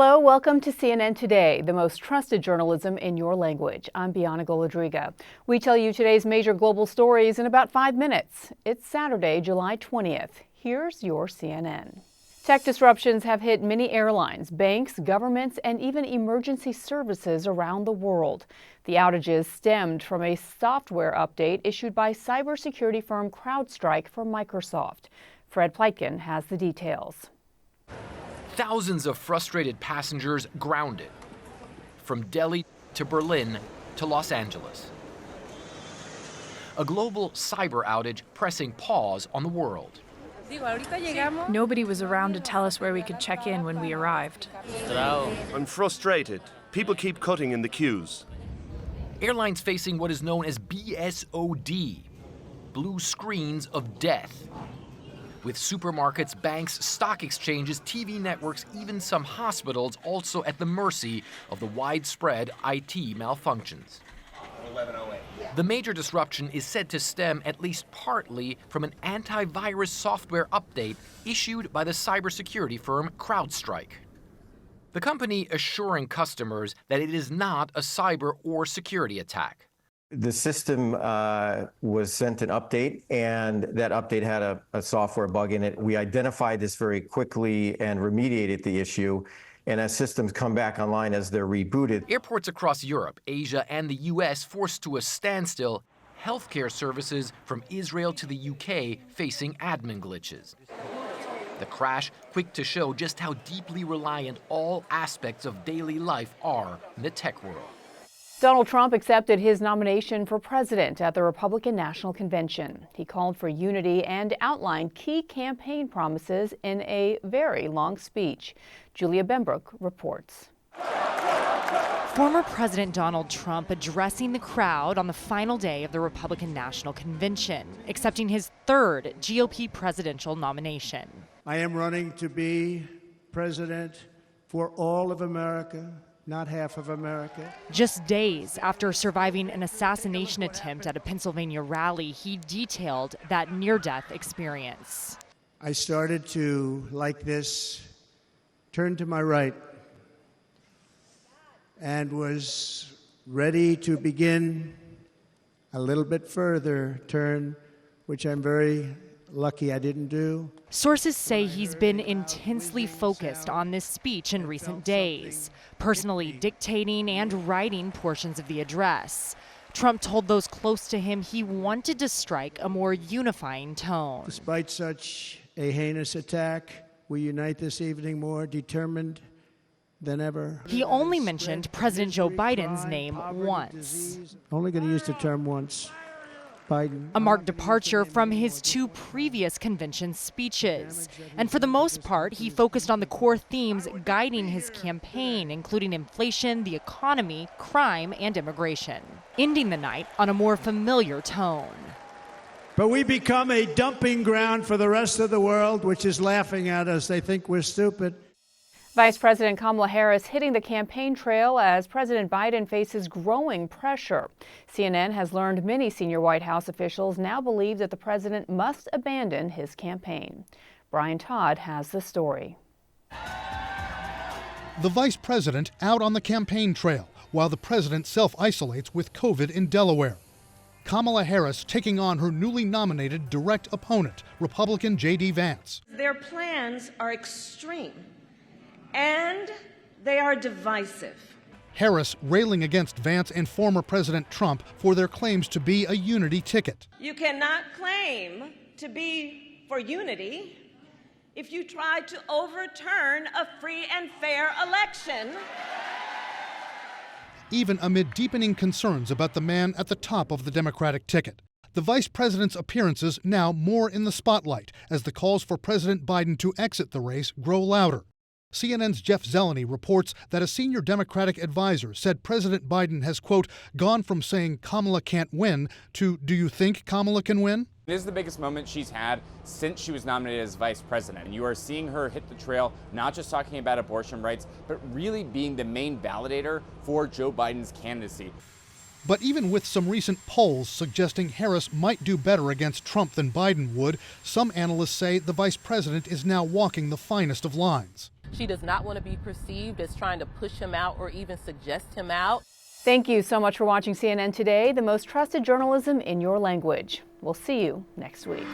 Hello, welcome to CNN Today, the most trusted journalism in your language. I'm Bianna Golodriga. We tell you today's major global stories in about 5 minutes. It's Saturday, July 20th. Here's your CNN. Tech disruptions have hit many airlines, banks, governments, and even emergency services around the world. The outages stemmed from a software update issued by cybersecurity firm CrowdStrike for Microsoft. Fred Pleitgen has the details. Thousands of frustrated passengers grounded, from Delhi to Berlin to Los Angeles. A global cyber outage pressing pause on the world. Nobody was around to tell us where we could check in when we arrived. I'm frustrated. People keep cutting in the queues. Airlines facing what is known as BSOD, blue screens of death. With supermarkets, banks, stock exchanges, TV networks, even some hospitals also at the mercy of the widespread IT malfunctions. The major disruption is said to stem at least partly from an antivirus software update issued by the cybersecurity firm CrowdStrike. The company assuring customers that it is not a cyber or security attack. The system was sent an update, and that update had a software bug in it. We identified this very quickly and remediated the issue. And as systems come back online as they're rebooted. Airports across Europe, Asia, and the U.S. forced to a standstill. Healthcare services from Israel to the UK facing admin glitches. The crash, quick to show just how deeply reliant all aspects of daily life are in the tech world. Donald Trump accepted his nomination for president at the Republican National Convention. He called for unity and outlined key campaign promises in a very long speech. Julia Bembrook reports. Former President Donald Trump addressing the crowd on the final day of the Republican National Convention, accepting his third GOP presidential nomination. I am running to be president for all of America, not half of America. Just days after surviving an assassination attempt at a Pennsylvania rally, he detailed that near-death experience. I started to, like this, turn to my right and was ready to begin a little bit further turn, which I'm very lucky I didn't do. Sources say he's been intensely focused on this speech in recent days, personally dictating and writing portions of the address. Trump told those close to him he wanted to strike a more unifying tone. Despite such a heinous attack, we unite this evening more determined than ever. He only mentioned President Joe Biden's name once. Only going to use the term once. Biden. A marked departure from his two previous convention speeches. And for the most part, he focused on the core themes guiding his campaign, including inflation, the economy, crime, and immigration. Ending the night on a more familiar tone. But we become a dumping ground for the rest of the world, which is laughing at us. They think we're stupid. Vice President Kamala Harris hitting the campaign trail as President Biden faces growing pressure. CNN has learned many senior White House officials now believe that the president must abandon his campaign. Brian Todd has the story. The vice president out on the campaign trail while the president self-isolates with COVID in Delaware. Kamala Harris taking on her newly nominated direct opponent, Republican J.D. Vance. Their plans are extreme. And they are divisive. Harris railing against Vance and former President Trump for their claims to be a unity ticket. You cannot claim to be for unity if you try to overturn a free and fair election. Even amid deepening concerns about the man at the top of the Democratic ticket. The vice president's appearances now more in the spotlight as the calls for President Biden to exit the race grow louder. CNN's Jeff Zeleny reports that a senior Democratic advisor said President Biden has, quote, gone from saying Kamala can't win to do you think Kamala can win? This is the biggest moment she's had since she was nominated as vice president. And you are seeing her hit the trail, not just talking about abortion rights, but really being the main validator for Joe Biden's candidacy. But even with some recent polls suggesting Harris might do better against Trump than Biden would, some analysts say the vice president is now walking the finest of lines. She does not want to be perceived as trying to push him out or even suggest him out. Thank you so much for watching CNN Today, the most trusted journalism in your language. We'll see you next week.